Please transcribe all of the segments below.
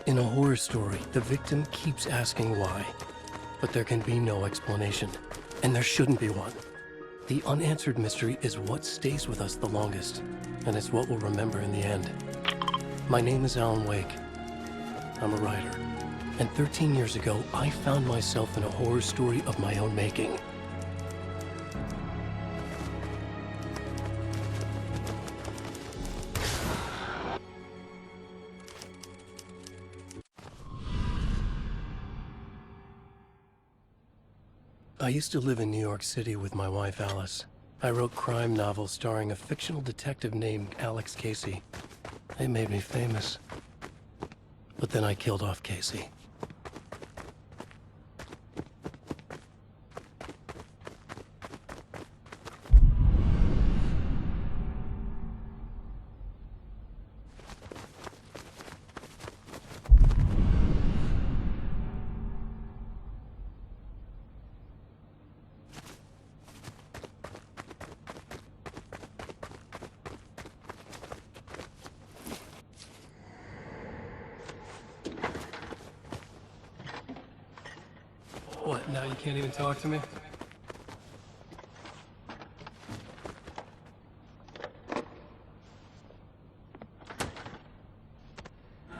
In a horror story, the victim keeps asking why, but there can be no explanation, and there shouldn't be one. The unanswered mystery is what stays with us the longest, and it's what we'll remember in the end. My name is Alan Wake. I'm a writer, and 13 years ago, I found myself in a horror story of my own making. I used to live in New York City with my wife, Alice. I wrote crime novels starring a fictional detective named Alex Casey. They made me famous. But then I killed off Casey. What, now you can't even talk to me?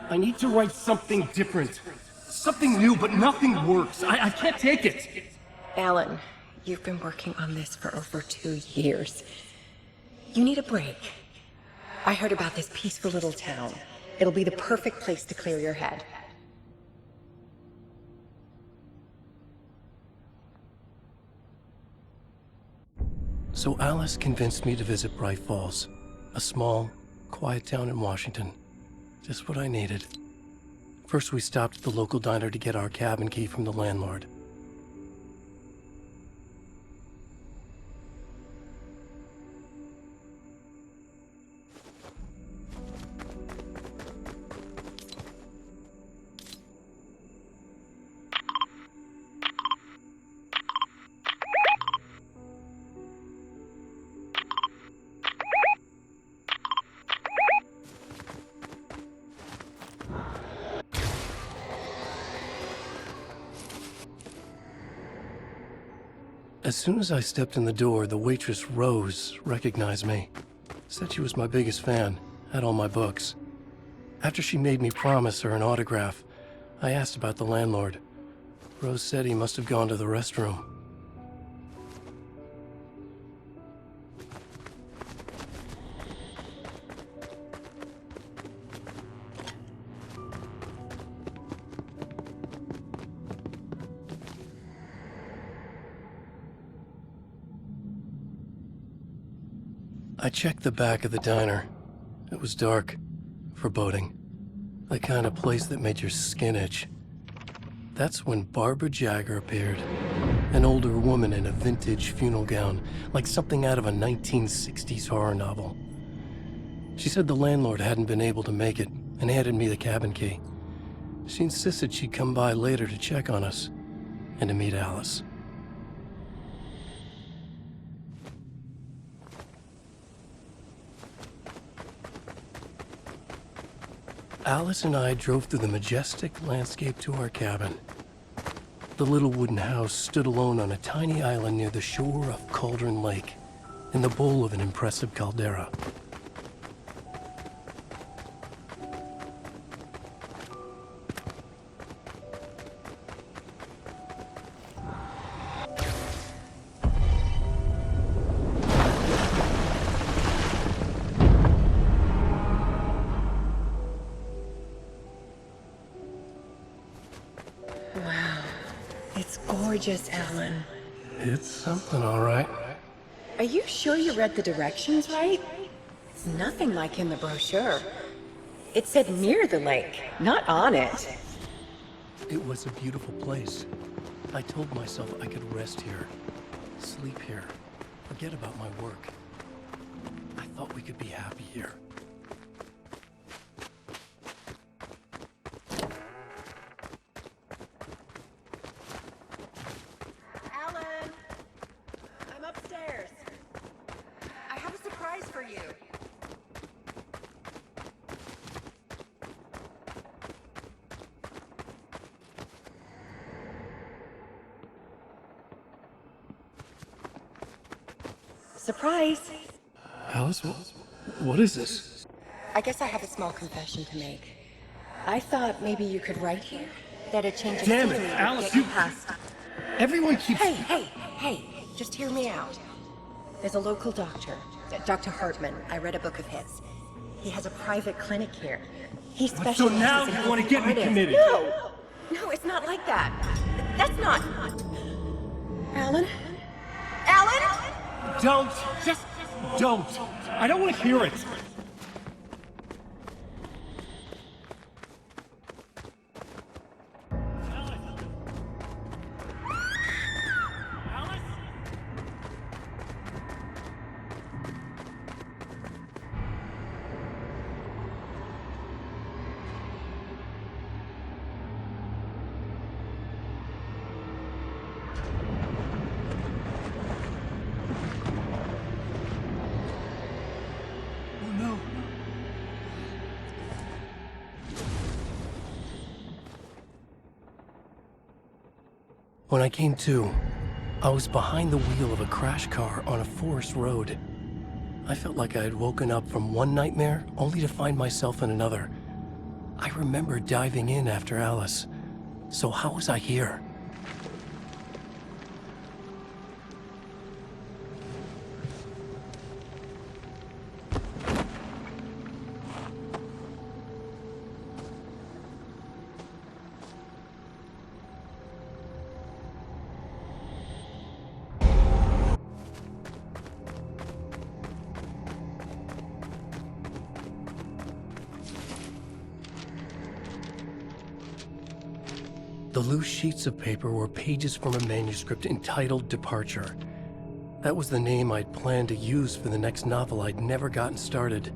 I need to write something different. Something new, but nothing works. I can't take it. Alan, you've been working on this for over 2 years. You need a break. I heard about this peaceful little town. It'll be the perfect place to clear your head. So Alice convinced me to visit Bright Falls, a small, quiet town in Washington. Just what I needed. First, we stopped at the local diner to get our cabin key from the landlord. As soon as I stepped in the door, the waitress, Rose, recognized me. Said she was my biggest fan, had all my books. After she made me promise her an autograph, I asked about the landlord. Rose said he must have gone to the restroom. I checked the back of the diner. It was dark, foreboding. The kind of place that made your skin itch. That's when Barbara Jagger appeared. An older woman in a vintage funeral gown, like something out of a 1960s horror novel. She said the landlord hadn't been able to make it and handed me the cabin key. She insisted she'd come by later to check on us and to meet Alice. Alice and I drove through the majestic landscape to our cabin. The little wooden house stood alone on a tiny island near the shore of Cauldron Lake, in the bowl of an impressive caldera. Wow. It's gorgeous, Alan. It's something, all right. Are you sure you read the directions right? It's nothing like in the brochure. It said near the lake, not on it. It was a beautiful place. I told myself I could rest here, sleep here, forget about my work. I thought we could be happy here. Alan! I'm upstairs. I have a surprise for you. Surprise! Alice, what is this? I guess I have a small confession to make. I thought maybe you could write here. That a change of Damn it, scenery would Alice, get you you- past. Everyone keeps... Hey, just hear me out. There's a local doctor, Dr. Hartman. I read a book of his. He has a private clinic here. He specializes So now in you want to get me artists. committed? No, it's not like that. That's not... Alan? Alan? Don't! Just don't! I don't want to hear it! Oh no! When I came to, I was behind the wheel of a crash car on a forest road. I felt like I had woken up from one nightmare only to find myself in another. I remember diving in after Alice. So how was I here? The loose sheets of paper were pages from a manuscript entitled Departure. That was the name I'd planned to use for the next novel I'd never gotten started.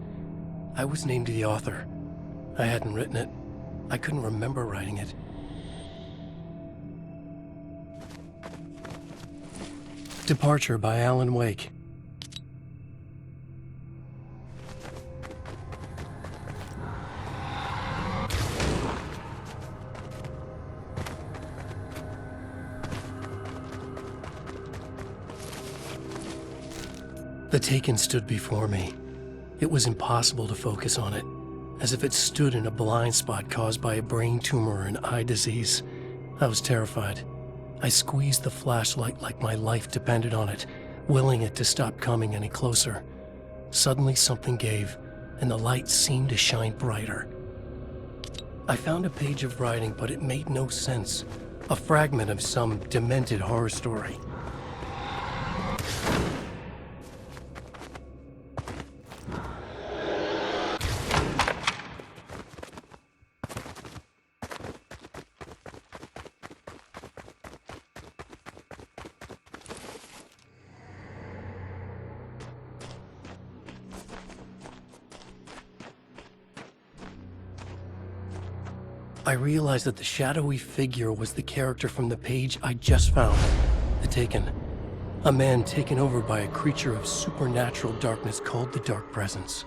I was named the author. I hadn't written it. I couldn't remember writing it. Departure by Alan Wake. The Taken stood before me. It was impossible to focus on it, as if it stood in a blind spot caused by a brain tumor and eye disease. I was terrified. I squeezed the flashlight like my life depended on it, willing it to stop coming any closer. Suddenly something gave, and the light seemed to shine brighter. I found a page of writing, but it made no sense. A fragment of some demented horror story. I realized that the shadowy figure was the character from the page I just found, The Taken. A man taken over by a creature of supernatural darkness called the Dark Presence.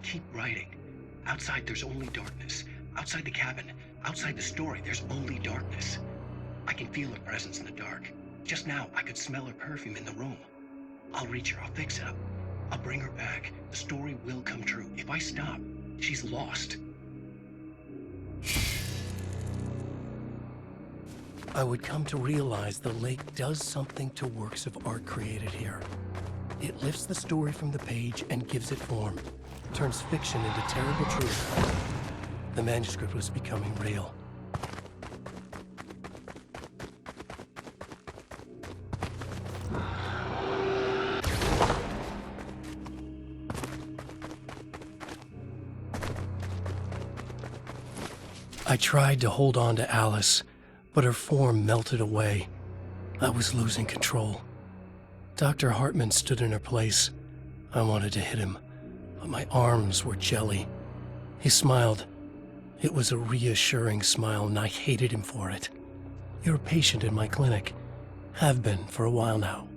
Keep writing. Outside, there's only darkness. Outside the cabin, outside the story, there's only darkness. I can feel her presence in the dark. Just now, I could smell her perfume in the room. I'll reach her. I'll fix it up. I'll bring her back. The story will come true. If I stop, she's lost. I would come to realize the lake does something to works of art created here. It lifts the story from the page and gives it form. Turns fiction into terrible truth. The manuscript was becoming real. I tried to hold on to Alice, but her form melted away. I was losing control. Dr. Hartman stood in her place. I wanted to hit him, but my arms were jelly. He smiled. It was a reassuring smile, and I hated him for it. You're a patient in my clinic. Have been for a while now.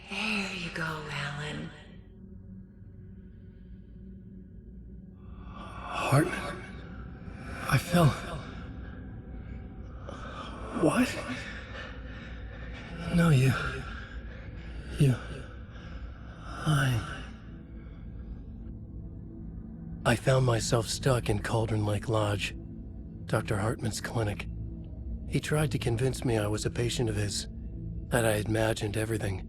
There you go, Alan. Hartman? I fell. What? No, you. I found myself stuck in Cauldron Lake Lodge, Dr. Hartman's clinic. He tried to convince me I was a patient of his, that I had imagined everything.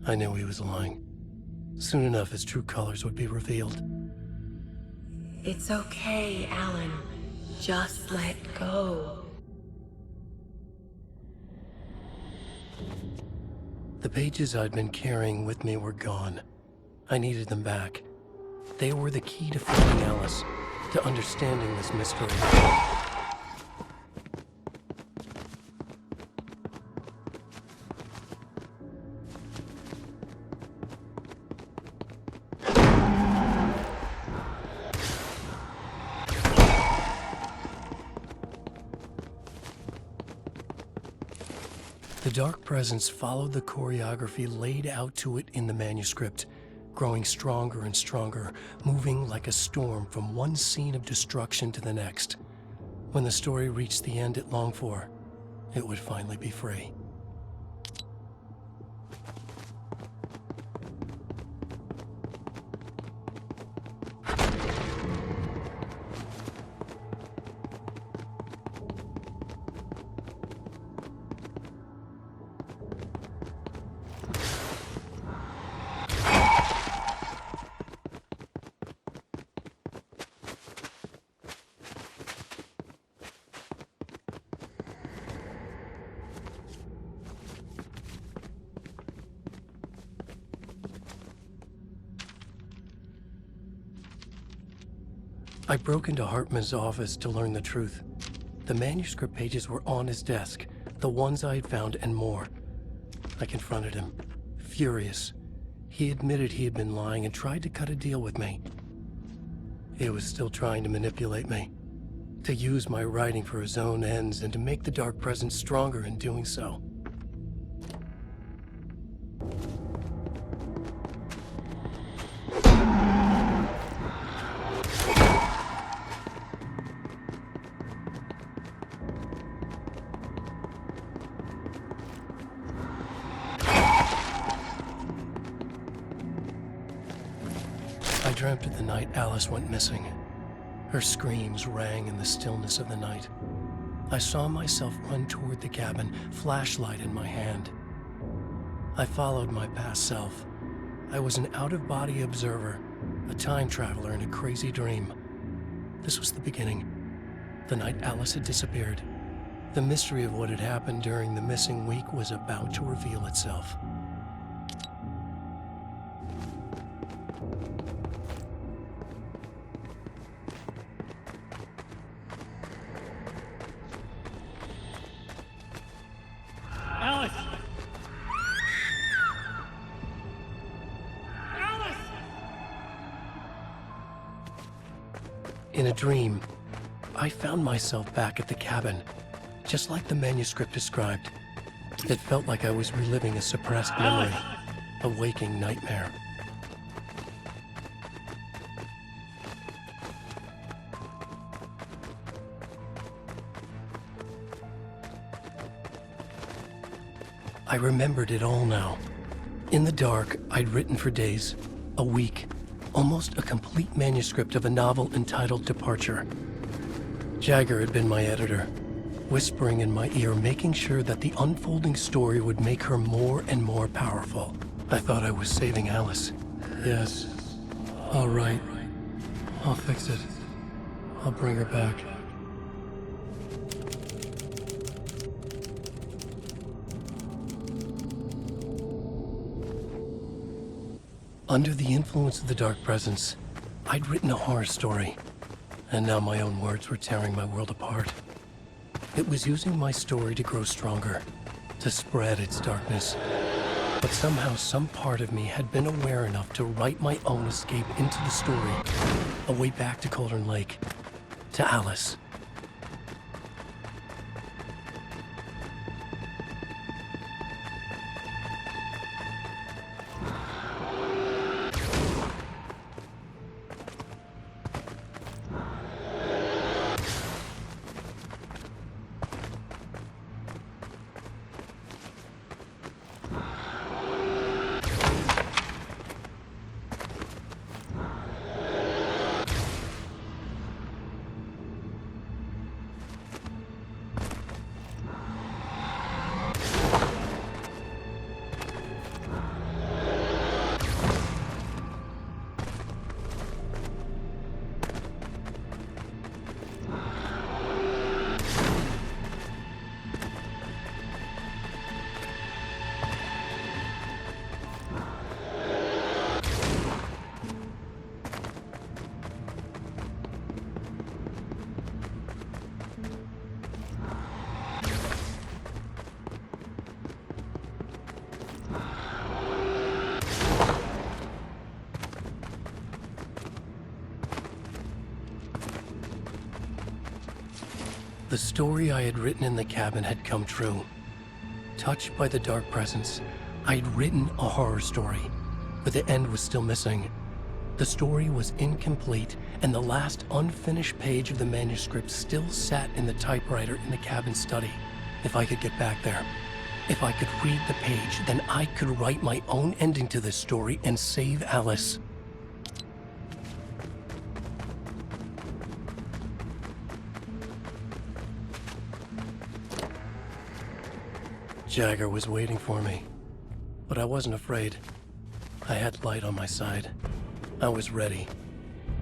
I knew he was lying. Soon enough, his true colors would be revealed. It's okay, Alan. Just let go. The pages I'd been carrying with me were gone. I needed them back. They were the key to finding Alice, to understanding this mystery. The dark presence followed the choreography laid out to it in the manuscript, growing stronger and stronger, moving like a storm from one scene of destruction to the next. When the story reached the end it longed for, it would finally be free. I broke into Hartman's office to learn the truth. The manuscript pages were on his desk, the ones I had found and more. I confronted him, furious. He admitted he had been lying and tried to cut a deal with me. He was still trying to manipulate me, to use my writing for his own ends and to make the dark presence stronger in doing so. I dreamt of the night Alice went missing. Her screams rang in the stillness of the night. I saw myself run toward the cabin, flashlight in my hand. I followed my past self. I was an out-of-body observer, a time traveler in a crazy dream. This was the beginning. The night Alice had disappeared. The mystery of what had happened during the missing week was about to reveal itself. Alice! Alice! In a dream, I found myself back at the cabin, just like the manuscript described. It felt like I was reliving a suppressed memory, a waking nightmare. I remembered it all now. In the dark, I'd written for days, a week, almost a complete manuscript of a novel entitled Departure. Jagger had been my editor, whispering in my ear, making sure that the unfolding story would make her more and more powerful. I thought I was saving Alice. Yes. All right. I'll fix it. I'll bring her back. Under the influence of the dark presence, I'd written a horror story, and now my own words were tearing my world apart. It was using my story to grow stronger, to spread its darkness. But somehow some part of me had been aware enough to write my own escape into the story, a way back to Cauldron Lake, to Alice. The story I had written in the cabin had come true. Touched by the dark presence, I had written a horror story, but the end was still missing. The story was incomplete, and the last unfinished page of the manuscript still sat in the typewriter in the cabin study. If I could get back there, if I could read the page, then I could write my own ending to this story and save Alice. Jagger was waiting for me, but I wasn't afraid. I had light on my side. I was ready.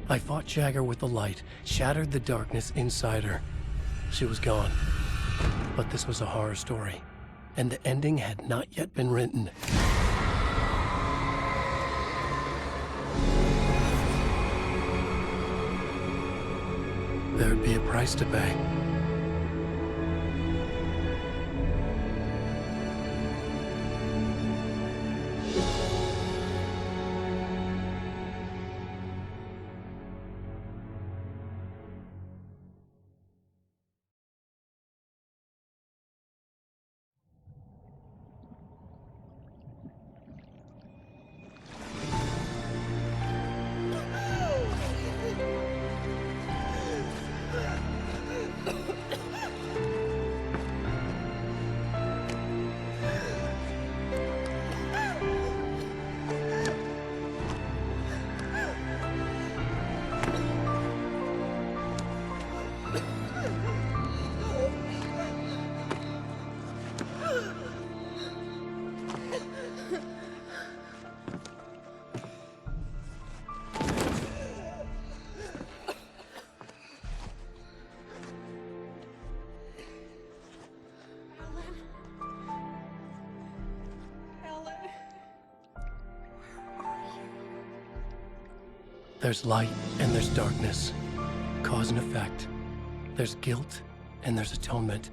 I fought Jagger with the light, shattered the darkness inside her. She was gone. But this was a horror story, and the ending had not yet been written. There'd be a price to pay. There's light and there's darkness, cause and effect. There's guilt and there's atonement.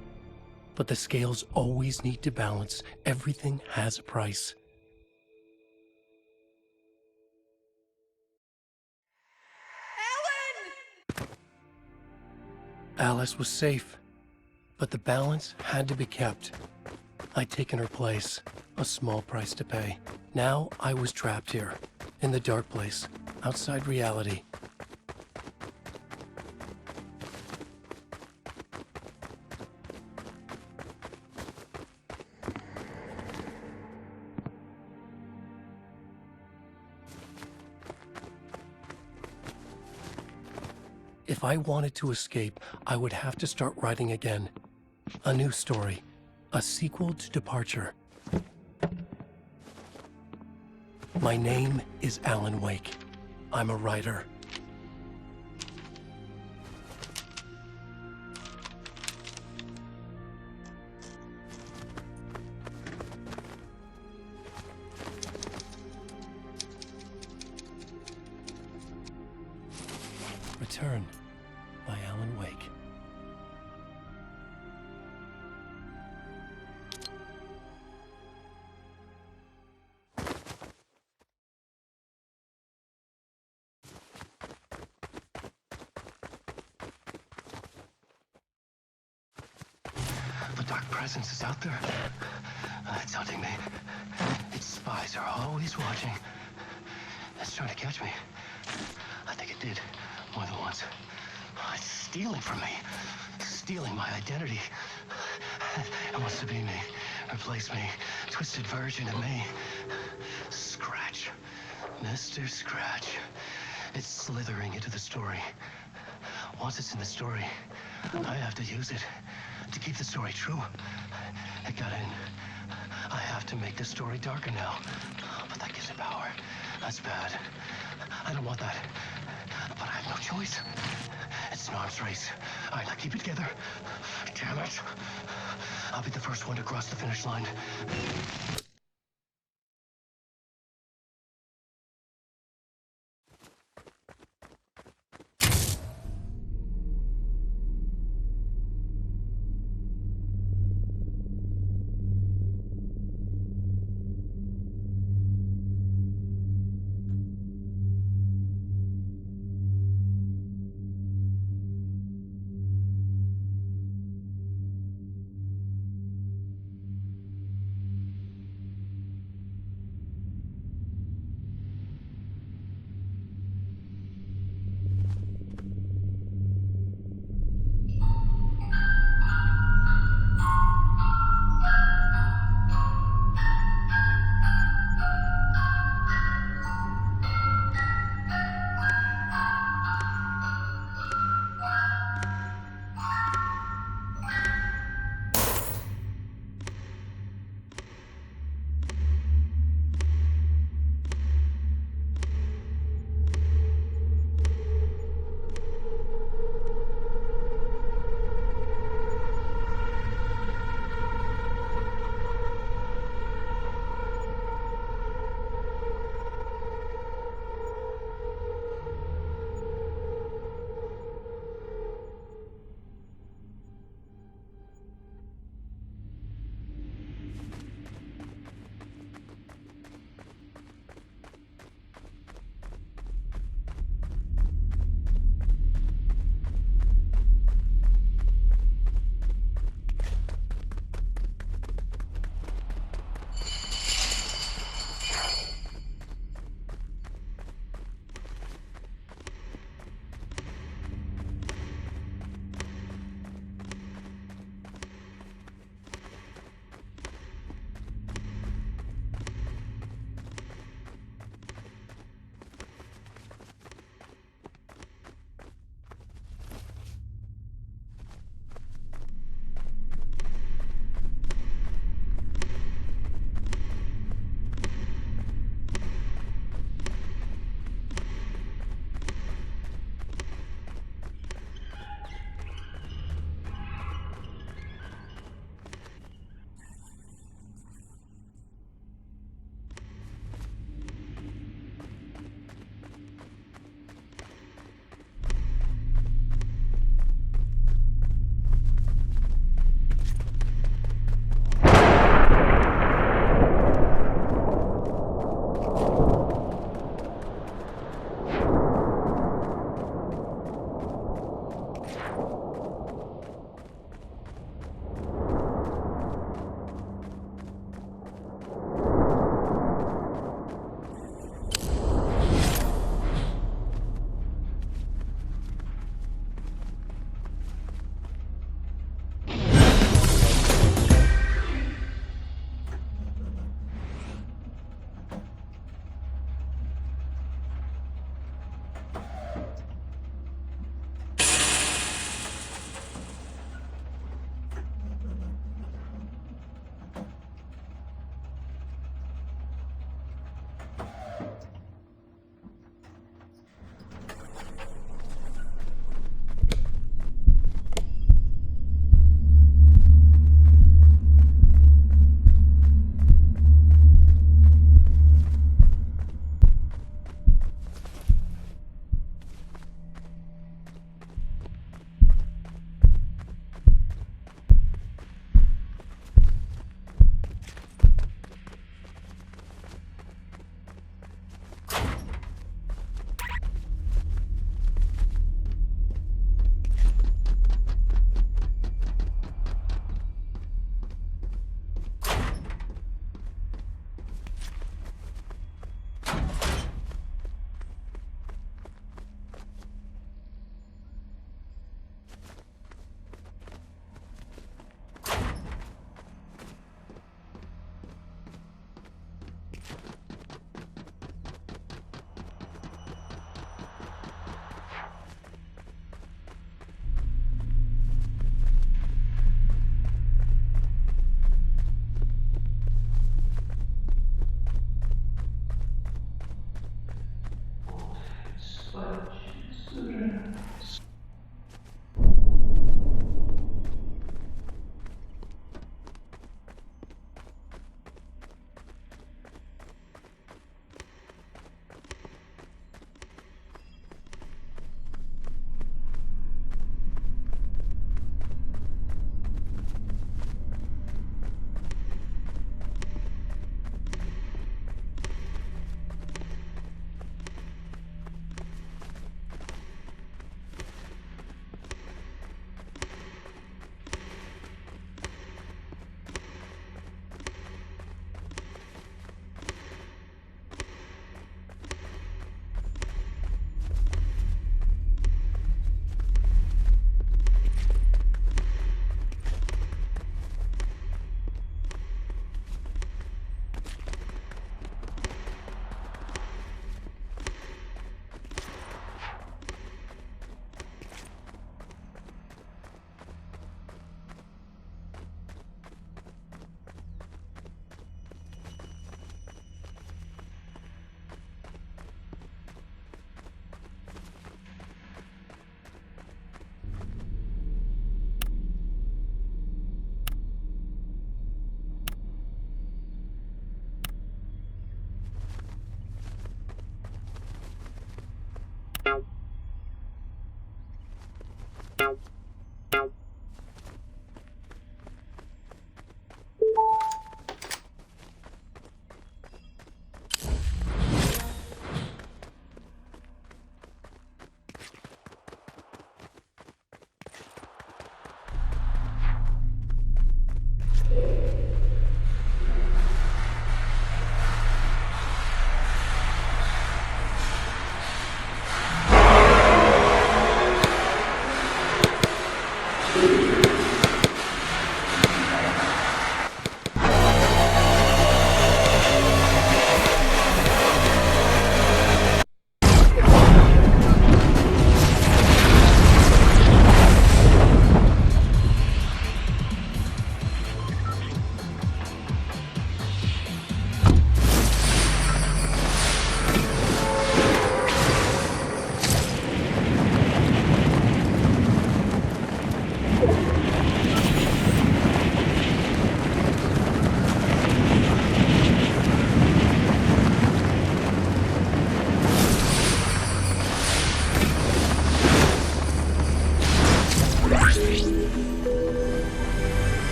But the scales always need to balance. Everything has a price. Alan! Alice was safe, but the balance had to be kept. I'd taken her place, a small price to pay. Now I was trapped here, in the dark place, outside reality. If I wanted to escape, I would have to start writing again. A new story, a sequel to Departure. My name is Alan Wake. I'm a writer. Return by Alan Wake. The dark presence is out there. It's hunting me. Its spies are always watching. It's trying to catch me. I think it did more than once. It's stealing from me. Stealing my identity. It wants to be me. Replace me. Twisted version of me. Scratch. Mr. Scratch. It's slithering into the story. Once it's in the story, I have to use it to keep the story true. It got in. I have to make the story darker now. But that gives it power. That's bad. I don't want that. But I have no choice. It's an arms race. All right, now keep it together. Damn it. I'll be the first one to cross the finish line.